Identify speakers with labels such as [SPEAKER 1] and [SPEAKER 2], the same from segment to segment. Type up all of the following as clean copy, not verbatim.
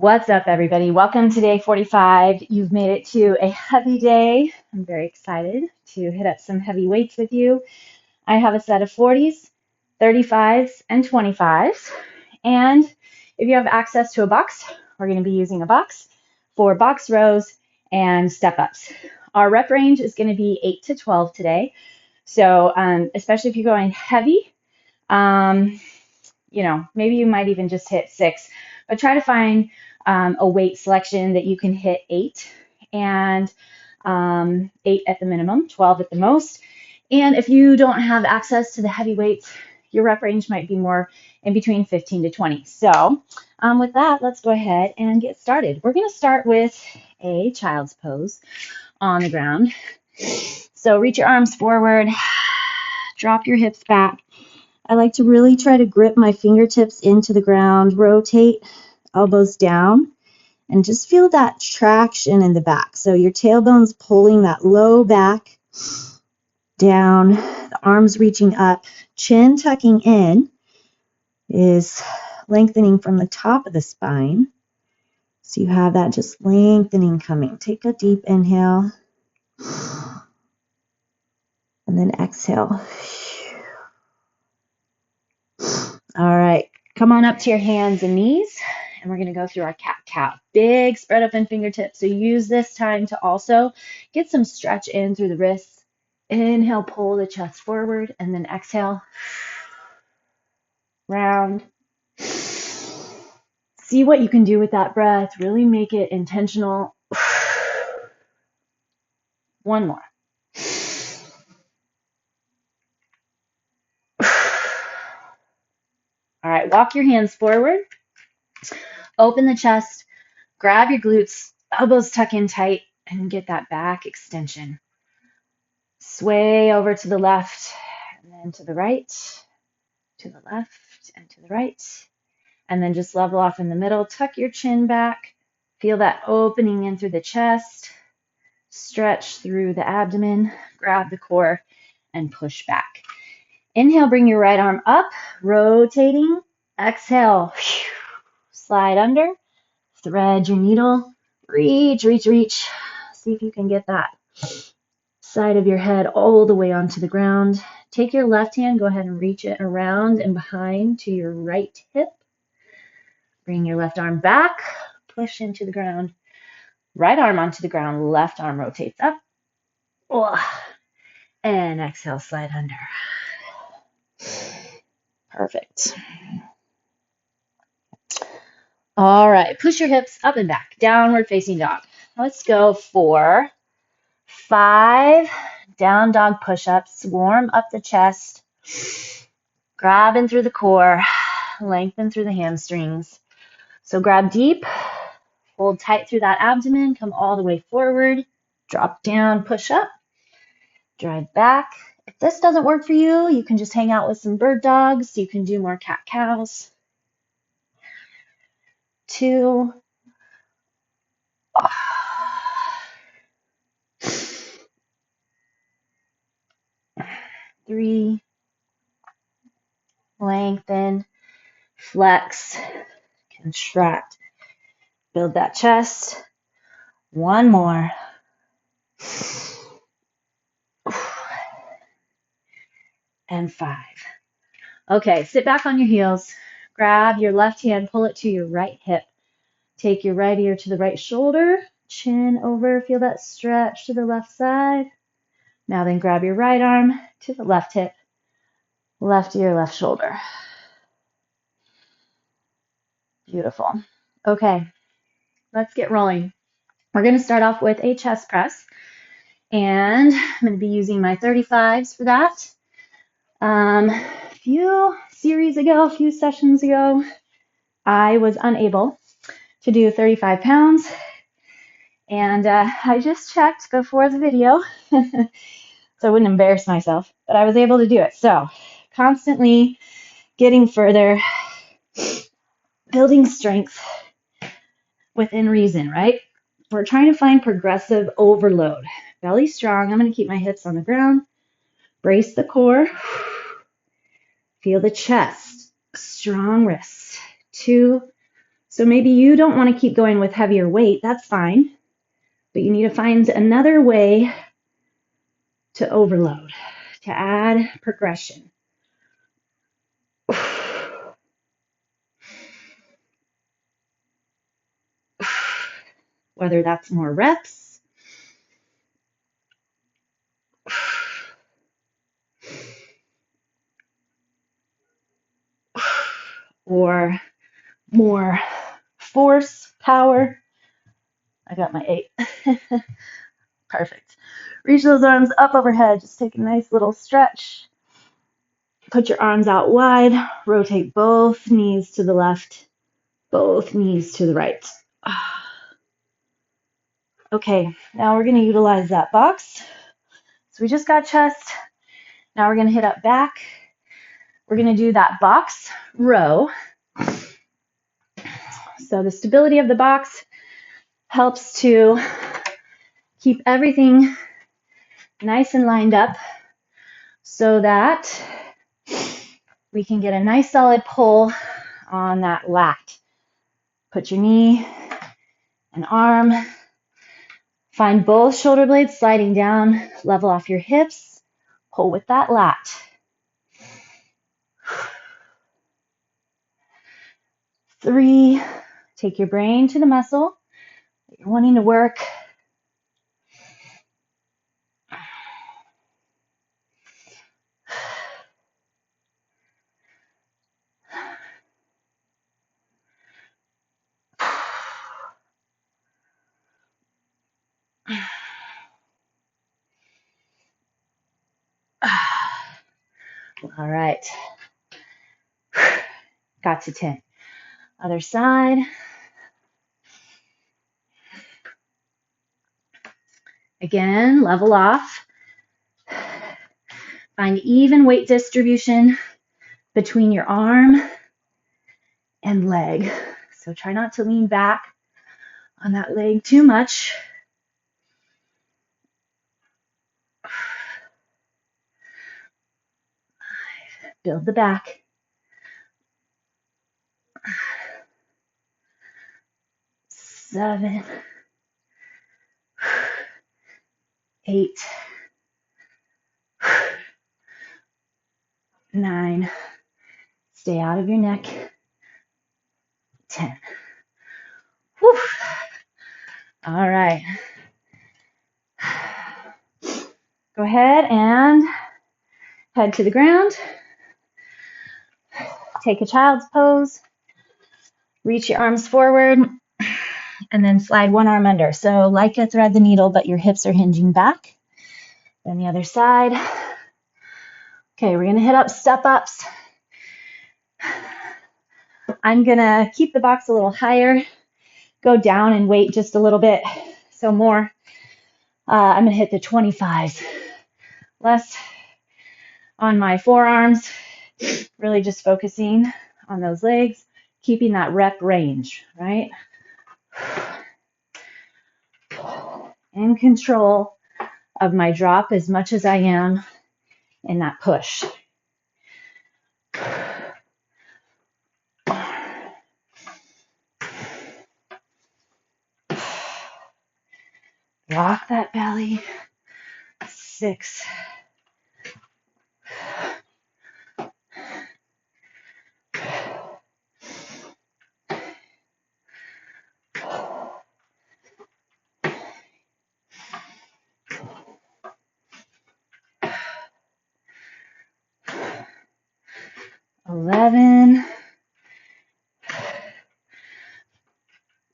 [SPEAKER 1] What's up, everybody? Welcome to day 45. You've made it to a heavy day. I'm very excited to hit up some heavy weights with you. I have a set of 40s, 35s, and 25s. And if you have access to a box, we're going to be using a box for box rows and step ups. Our rep range is going to be 8 to 12 today. So, especially if you're going heavy, maybe you might even just hit 6, but try to find a weight selection that you can hit 8 and 8 at the minimum, 12 at the most. And if you don't have access to the heavy weights, your rep range might be more in between 15 to 20. So with that, let's go ahead and get started. We're going to start with a child's pose on the ground. So reach your arms forward, drop your hips back. I like to really try to grip my fingertips into the ground, rotate elbows down, and just feel that traction in the back. So your tailbone's pulling that low back down, the arms reaching up, chin tucking in is lengthening from the top of the spine. So you have that just lengthening coming. Take a deep inhale and then exhale. All right, come on up to your hands and knees, and we're going to go through our cat-cow. Big spread open fingertips. So use this time to also get some stretch in through the wrists. Inhale, pull the chest forward, and then exhale. Round. See what you can do with that breath. Really make it intentional. One more. All right, walk your hands forward. Open the chest. Grab your glutes. Elbows tuck in tight and get that back extension. Sway over to the left and then to the right, to the left and to the right. And then just level off in the middle. Tuck your chin back. Feel that opening in through the chest. Stretch through the abdomen. Grab the core and push back. Inhale, bring your right arm up, rotating. Exhale, slide under. Thread your needle. Reach, reach, reach. See if you can get that side of your head all the way onto the ground. Take your left hand, go ahead and reach it around and behind to your right hip. Bring your left arm back, push into the ground. Right arm onto the ground, left arm rotates up. And exhale, slide under. Perfect. All right, push your hips up and back, downward facing dog. Let's go for 5 down dog push-ups. Warm up the chest. Grab in through the core. Lengthen through the hamstrings. So grab deep. Hold tight through that abdomen. Come all the way forward. Drop down, push up. Drive back. If this doesn't work for you, you can just hang out with some bird dogs. You can do more cat-cows. 2. 3. Lengthen, flex, contract, build that chest. 1 more. And 5. Okay, sit back on your heels. Grab your left hand, pull it to your right hip. Take your right ear to the right shoulder, chin over, feel that stretch to the left side. Now then grab your right arm to the left hip, left ear, left shoulder. Beautiful. Okay, let's get rolling. We're going to start off with a chest press, and I'm going to be using my 35s for that. A few sessions ago, I was unable to do 35 pounds, and I just checked before the video so I wouldn't embarrass myself, but I was able to do it. So constantly getting further, building strength within reason, right? We're trying to find progressive overload. Belly strong. I'm going to keep my hips on the ground. Brace the core. Feel the chest. Strong wrists. 2, So maybe you don't want to keep going with heavier weight, that's fine, but you need to find another way to overload, to add progression. Whether that's more reps, or more force, power. I got my 8. Perfect. Reach those arms up overhead. Just take a nice little stretch. Put your arms out wide. Rotate both knees to the left, both knees to the right. Okay, now we're going to utilize that box. So we just got chest. Now we're going to hit up back. We're going to do that box row. So the stability of the box helps to keep everything nice and lined up so that we can get a nice solid pull on that lat. Put your knee and arm. Find both shoulder blades sliding down, level off your hips, pull with that lat. 3, take your brain to the muscle that you're wanting to work. 'All right. Got to 10. Other side. Again, level off. Find even weight distribution between your arm and leg. So try not to lean back on that leg too much. Build the back. 7, 8, 9. Stay out of your neck. 10. Whew. All right. Go ahead and head to the ground. Take a child's pose. Reach your arms forward and then slide one arm under. So like a thread the needle, but your hips are hinging back. Then the other side. Okay, we're going to hit up step ups. I'm going to keep the box a little higher, go down and weight just a little bit. So more. I'm going to hit the 25s. Less on my forearms, really just focusing on those legs, keeping that rep range, right? In control of my drop as much as I am in that push. Lock that belly. 6. 11.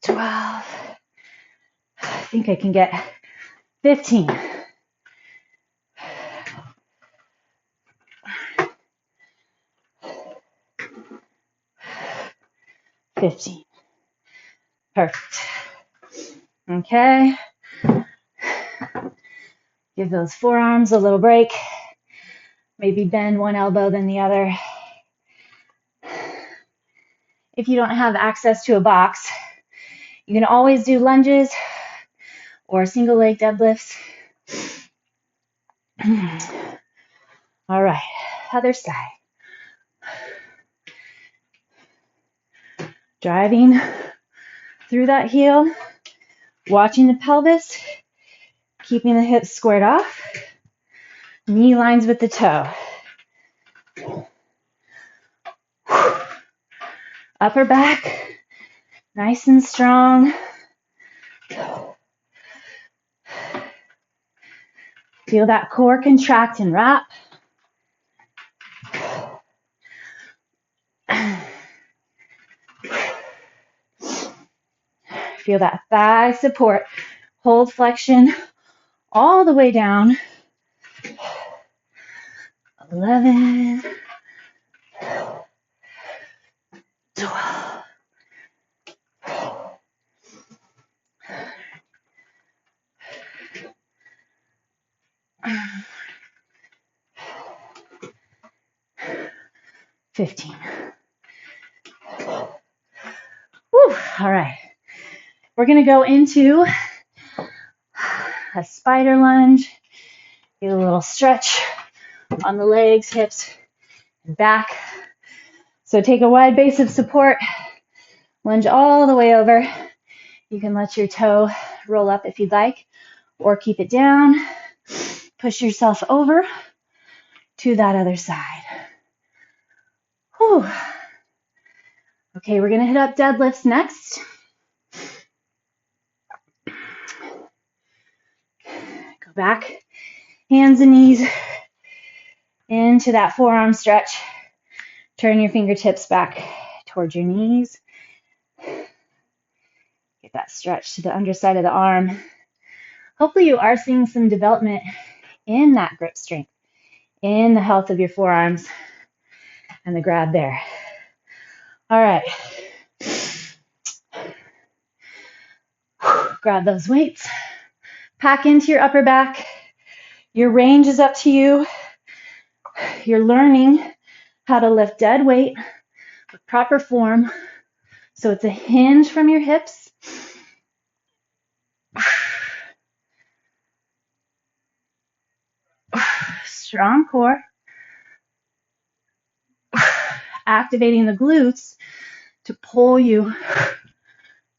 [SPEAKER 1] 12. I think I can get 15. 15. Perfect. Okay. Give those forearms a little break. Maybe bend one elbow then the other. If you don't have access to a box, you can always do lunges or single leg deadlifts. All right, other side. Driving through that heel, watching the pelvis, keeping the hips squared off, knee lines with the toe. Upper back, nice and strong. Feel that core contract and wrap. Feel that thigh support. Hold flexion all the way down. 11, 12. 15. Whew. All right. We're going to go into a spider lunge. Get a little stretch on the legs, hips, and back. So take a wide base of support. Lunge all the way over. You can let your toe roll up if you'd like, or keep it down. Push yourself over to that other side. Whew. Okay, we're going to hit up deadlifts next. Go back, hands and knees into that forearm stretch. Turn your fingertips back towards your knees. Get that stretch to the underside of the arm. Hopefully you are seeing some development in that grip strength, in the health of your forearms and the grab there. All right. Grab those weights. Pack into your upper back. Your range is up to you. You're learning how to lift dead weight with proper form. So it's a hinge from your hips. Strong core. Activating the glutes to pull you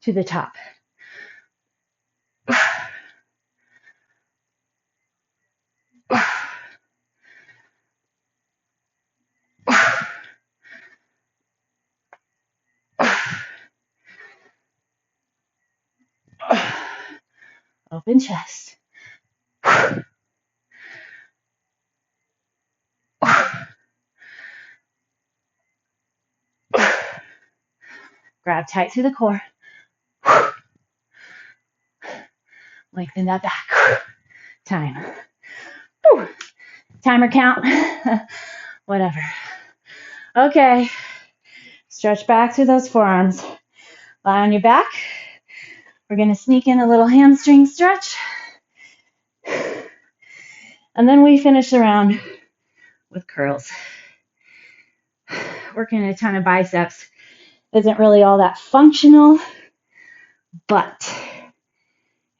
[SPEAKER 1] to the top. Open chest. Grab tight through the core. Lengthen that back. Time. Whew. Timer count. Whatever. Okay. Stretch back through those forearms. Lie on your back. We're going to sneak in a little hamstring stretch. And then we finish the round with curls. Working a ton of biceps isn't really all that functional, but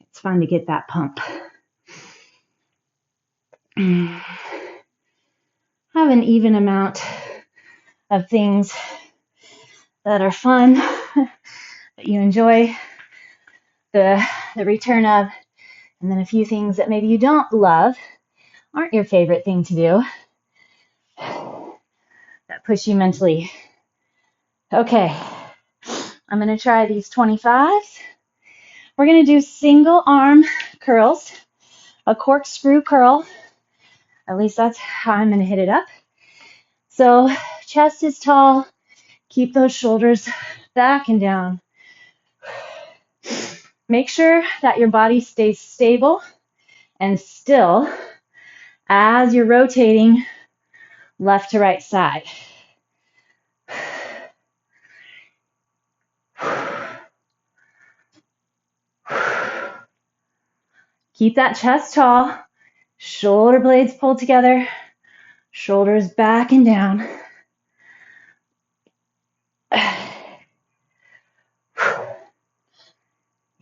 [SPEAKER 1] it's fun to get that pump. Have an even amount of things that are fun, that you enjoy the return of, and then a few things that maybe you don't love, aren't your favorite thing to do, that push you mentally. Okay, I'm going to try these 25s. We're going to do single arm curls, a corkscrew curl. At least that's how I'm going to hit it up. So chest is tall. Keep those shoulders back and down. Make sure that your body stays stable and still as you're rotating left to right side. Keep that chest tall, shoulder blades pulled together, shoulders back and down.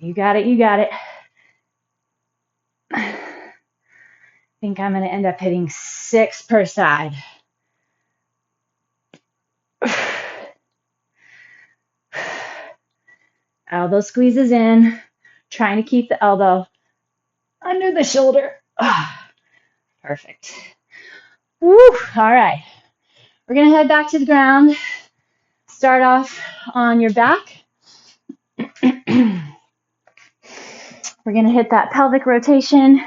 [SPEAKER 1] You got it, you got it. I think I'm going to end up hitting 6 per side. Elbow squeezes in, trying to keep the elbow under the shoulder. Perfect. Woo, all right. We're going to head back to the ground. Start off on your back. We're going to hit that pelvic rotation.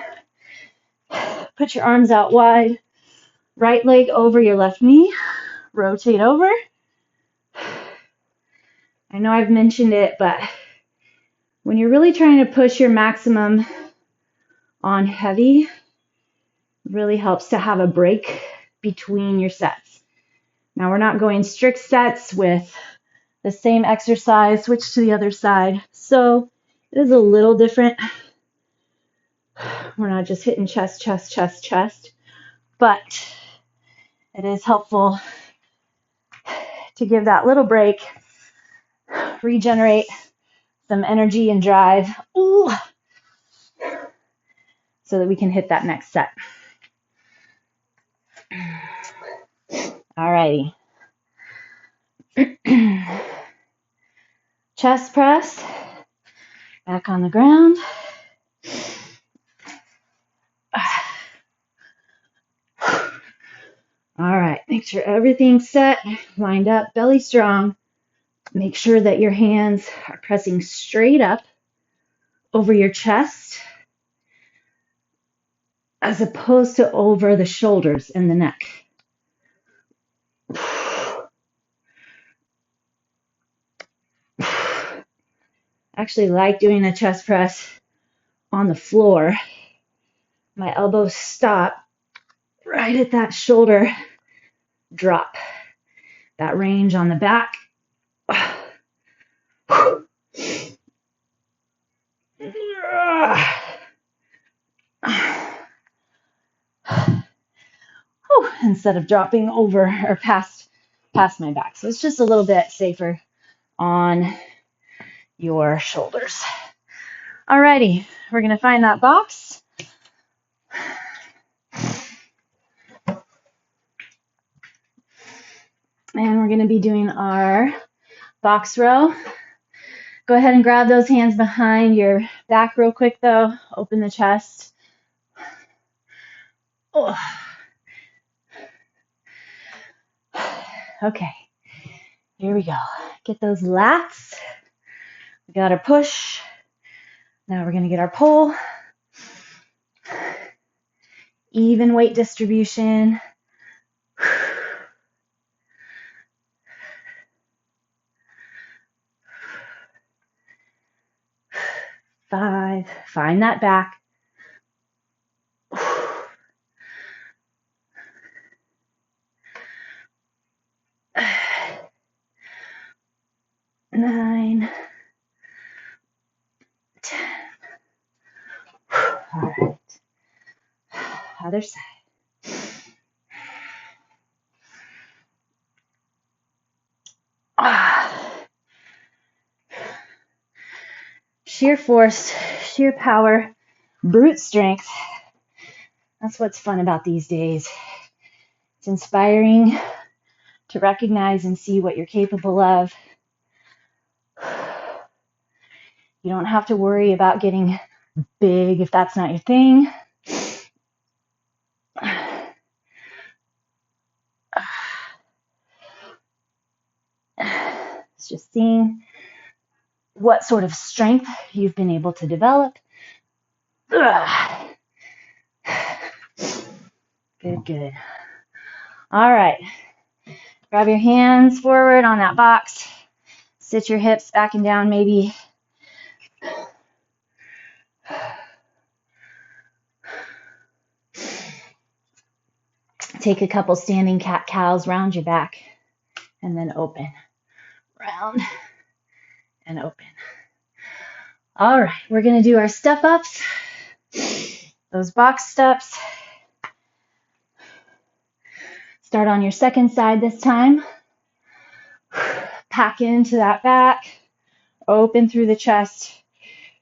[SPEAKER 1] Put your arms out wide. Right leg over your left knee. Rotate over. I know I've mentioned it, but when you're really trying to push your maximum on heavy, it really helps to have a break between your sets. Now we're not going strict sets with the same exercise, switch to the other side. So it is a little different. We're not just hitting chest, chest, chest, chest, but it is helpful to give that little break, regenerate some energy and drive, so that we can hit that next set. Alrighty. Chest press, back on the ground. All right, make sure everything's set, lined up, belly strong. Make sure that your hands are pressing straight up over your chest as opposed to over the shoulders and the neck. I actually like doing a chest press on the floor. My elbows stop right at that shoulder drop. That range on the back. Instead of dropping over or past my back. So it's just a little bit safer on your shoulders. Alrighty, we're going to find that box. And we're going to be doing our box row. Go ahead and grab those hands behind your back real quick though. Open the chest. Oh. Okay, here we go. Get those lats. We got our push. Now we're going to get our pull. Even weight distribution. 5. Find that back. 9. 10. All right. Other side. Sheer force, sheer power, brute strength. That's what's fun about these days. It's inspiring to recognize and see what you're capable of. You don't have to worry about getting big if that's not your thing. It's just seeing what sort of strength you've been able to develop. Good. All right. Grab your hands forward on that box. Sit your hips back and down maybe. Take a couple standing cat-cows, round your back, and then open. Round and open. All right, we're going to do our step-ups. Those box steps. Start on your second side this time. Pack into that back. Open through the chest.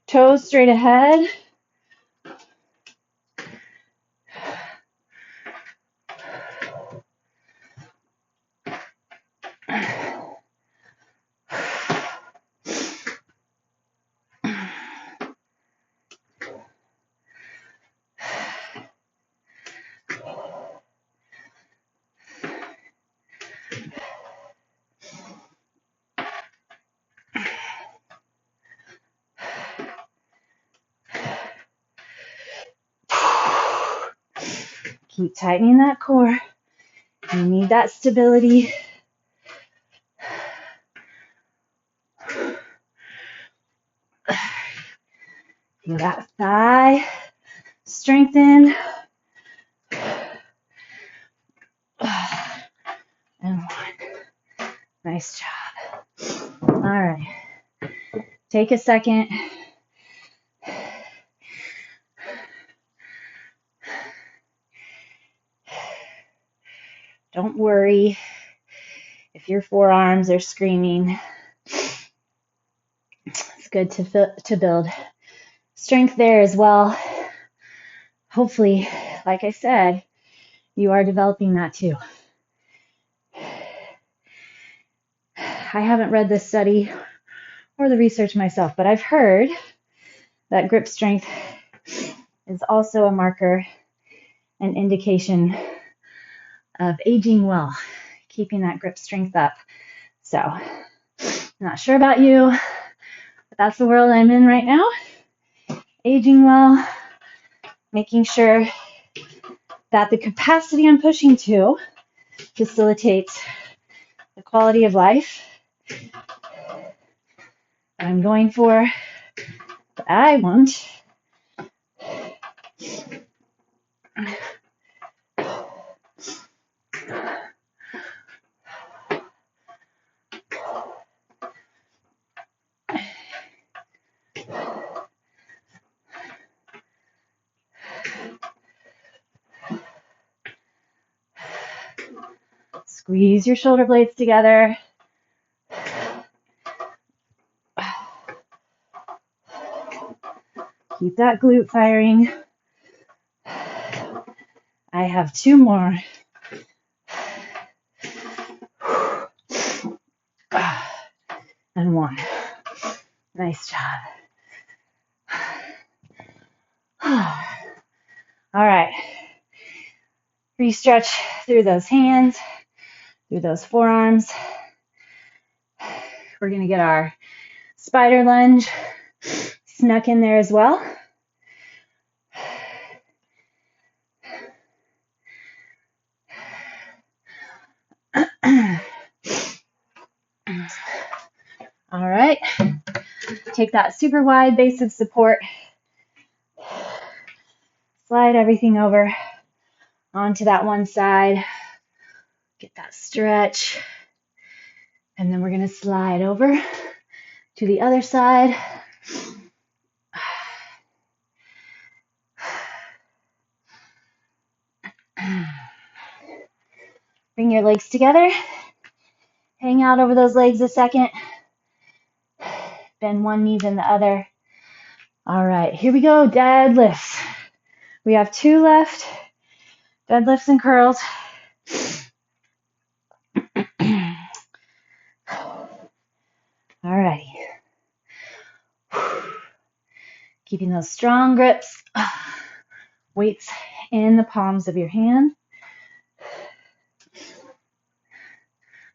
[SPEAKER 1] Toes straight ahead. Keep tightening that core. You need that stability. Feel that thigh strengthen. And one. Nice job. All right. Take a second. Don't worry if your forearms are screaming. It's good to build strength there as well. Hopefully, like I said, you are developing that too. I haven't read this study or the research myself, but I've heard that grip strength is also a marker, an indication of aging well, keeping that grip strength up. So, I'm not sure about you, but that's the world I'm in right now. Aging well, making sure that the capacity I'm pushing to facilitates the quality of life that I'm going for, that I want. Squeeze your shoulder blades together. Keep that glute firing. I have two more. And one. Nice job. All right. Re-stretch through those hands, through those forearms. We're going to get our spider lunge snuck in there as well. All right. Take that super wide base of support. Slide everything over onto that one side. Get that stretch. And then we're going to slide over to the other side. Bring your legs together. Hang out over those legs a second. Bend one knee then the other. All right, here we go, deadlifts. We have two left, deadlifts and curls. All righty. Keeping those strong grips. Weights in the palms of your hand.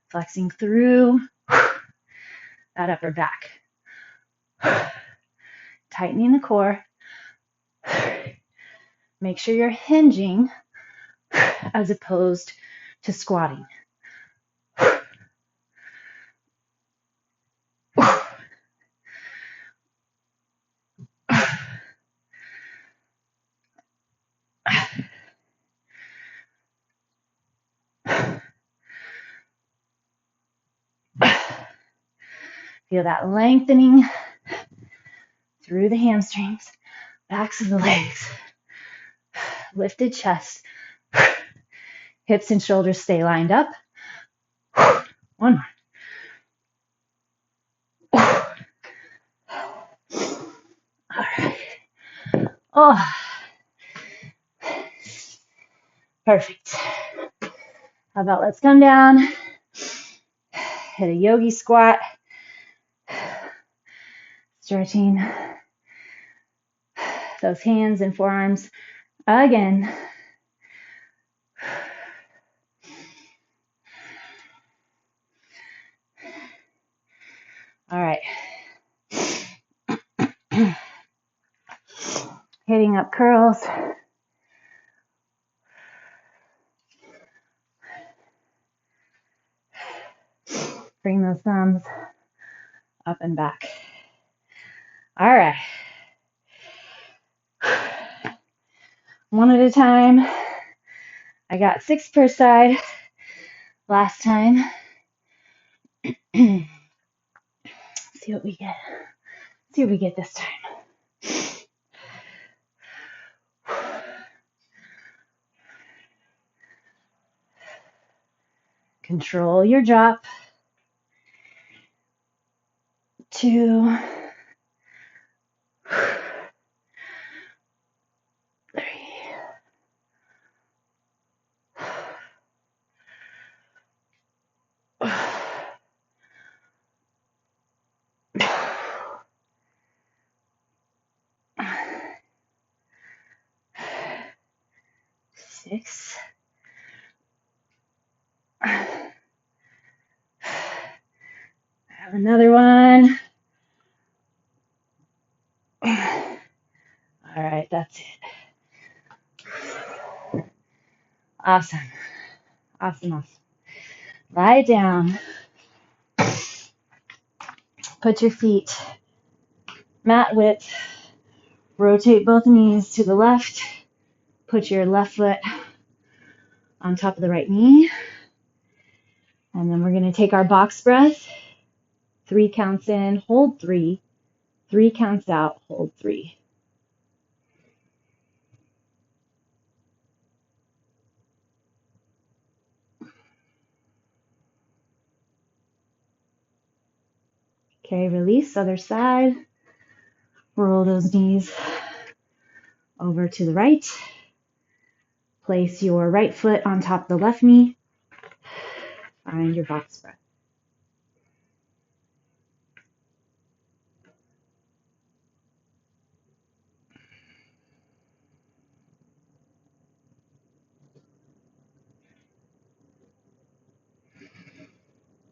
[SPEAKER 1] Flexing through that upper back. Tightening the core. Make sure you're hinging as opposed to squatting. Feel that lengthening through the hamstrings, backs of the legs, lifted chest, hips and shoulders stay lined up. One more. All right. Oh, perfect. How about let's come down, hit a yogi squat, stretching those hands and forearms again. All right. Hitting up curls. Bring those thumbs up and back. All right. One at a time. I got 6 per side last time. See what we get. See what we get this time. Control your drop. 2, 3, 6. Have another one. All right, that's it. Awesome. Awesome. Lie down. Put your feet mat width. Rotate both knees to the left. Put your left foot on top of the right knee. And then we're going to take our box breath. 3 counts in, hold 3. 3 counts out, hold 3. Okay, release, other side. Roll those knees over to the right. Place your right foot on top of the left knee. Find your box breath.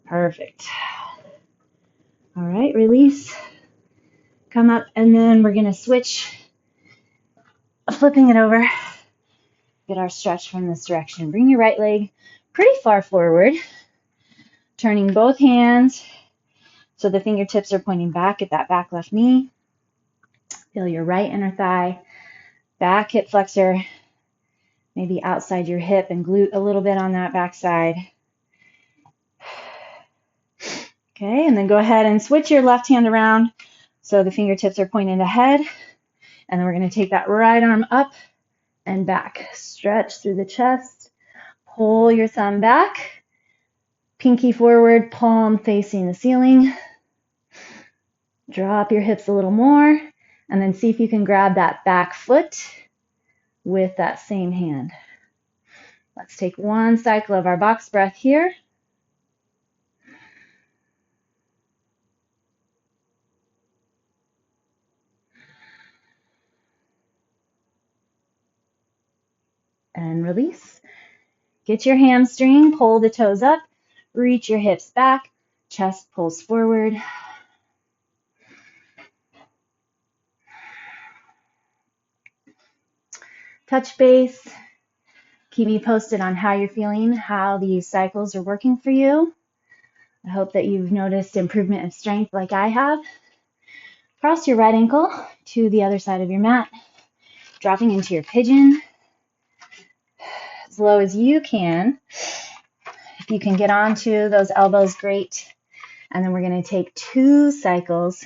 [SPEAKER 1] Perfect. All right, release. Come up, and then we're going to switch, flipping it over. Get our stretch from this direction. Bring your right leg pretty far forward, turning both hands so the fingertips are pointing back at that back left knee. Feel your right inner thigh, back hip flexor, maybe outside your hip and glute a little bit on that back side. Okay, and then go ahead and switch your left hand around so the fingertips are pointed ahead. And then we're going to take that right arm up and back. Stretch through the chest. Pull your thumb back. Pinky forward, palm facing the ceiling. Drop your hips a little more. And then see if you can grab that back foot with that same hand. Let's take one cycle of our box breath here. And release. Get your hamstring, pull the toes up, reach your hips back, chest pulls forward. Touch base. Keep me posted on how you're feeling, how these cycles are working for you. I hope that you've noticed improvement of strength like I have. Cross your right ankle to the other side of your mat, dropping into your pigeon as low as you can. If you can get onto those elbows, great. And then we're going to take 2 cycles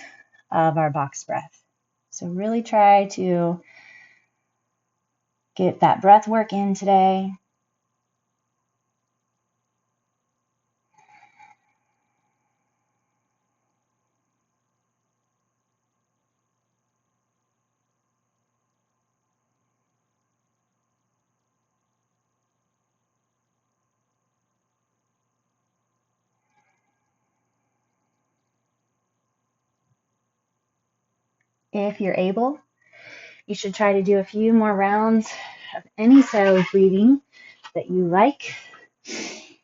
[SPEAKER 1] of our box breath. So really try to get that breath work in today. If you're able, you should try to do a few more rounds of any style of breathing that you like. It's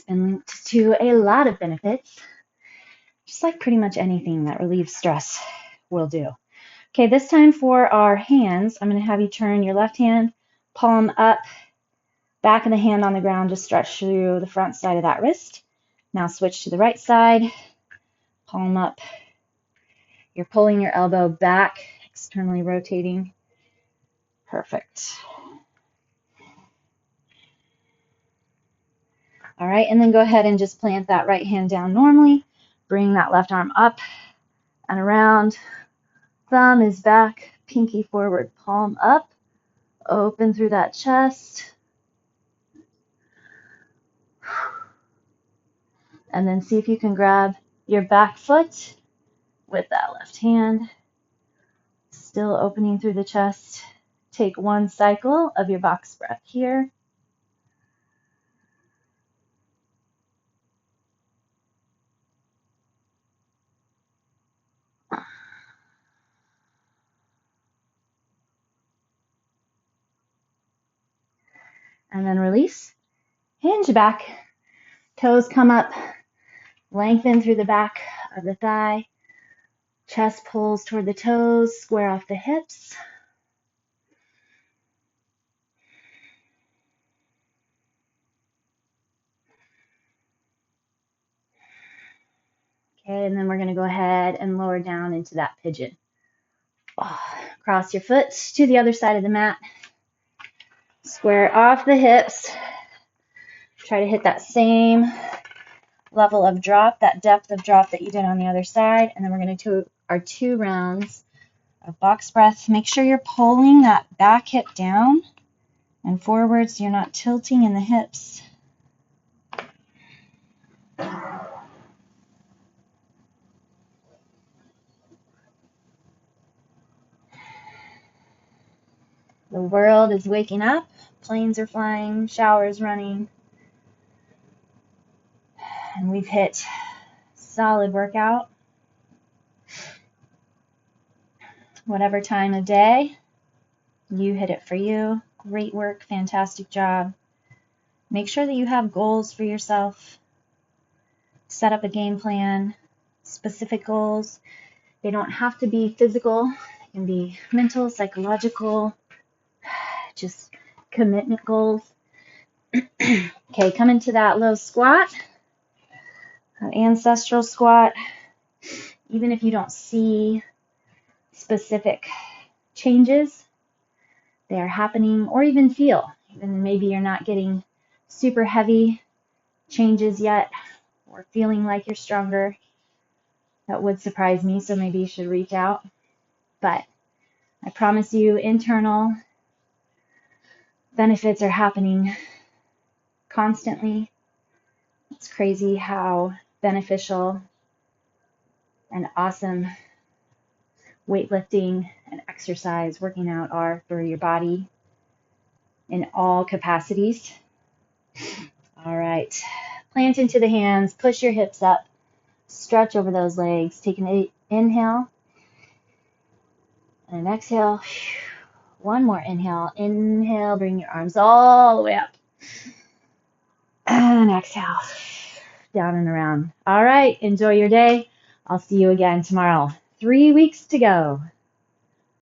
[SPEAKER 1] been linked to a lot of benefits, just like pretty much anything that relieves stress will do. Okay, this time for our hands, I'm going to have you turn your left hand, palm up, back of the hand on the ground, just stretch through the front side of that wrist. Now switch to the right side, palm up. You're pulling your elbow back, externally rotating. Perfect. All right, and then go ahead and just plant that right hand down normally. Bring that left arm up and around. Thumb is back, pinky forward, palm up. Open through that chest. And then see if you can grab your back foot with that left hand. Still opening through the chest. Take one cycle of your box breath here. And then release. Hinge back. Toes come up. Lengthen through the back of the thigh. Chest pulls toward the toes. Square off the hips. Okay, and then we're going to go ahead and lower down into that pigeon. Cross your foot to the other side of the mat. Square off the hips. Try to hit that same level of drop, that depth of drop that you did on the other side. And then we're going to do our 2 rounds of box breath. Make sure you're pulling that back hip down and forward so you're not tilting in the hips. The world is waking up. Planes are flying, showers running. And we've hit solid workout. Whatever time of day, you hit it for you. Great work, fantastic job. Make sure that you have goals for yourself. Set up a game plan, specific goals. They don't have to be physical. They can be mental, psychological, just commitment goals. Okay, come into that low squat, that ancestral squat. Even if you don't see specific changes, they are happening, or even feel. Even maybe you're not getting super heavy changes yet, or feeling like you're stronger. That would surprise me, so maybe you should reach out. But I promise you, internal benefits are happening constantly. It's crazy how beneficial and awesome weightlifting and exercise, working out are for your body in all capacities. All right, plant into the hands, push your hips up, stretch over those legs. Take an inhale and an exhale. One more inhale. Inhale, bring your arms all the way up. And exhale, down and around. All right, enjoy your day. I'll see you again tomorrow. 3 weeks to go.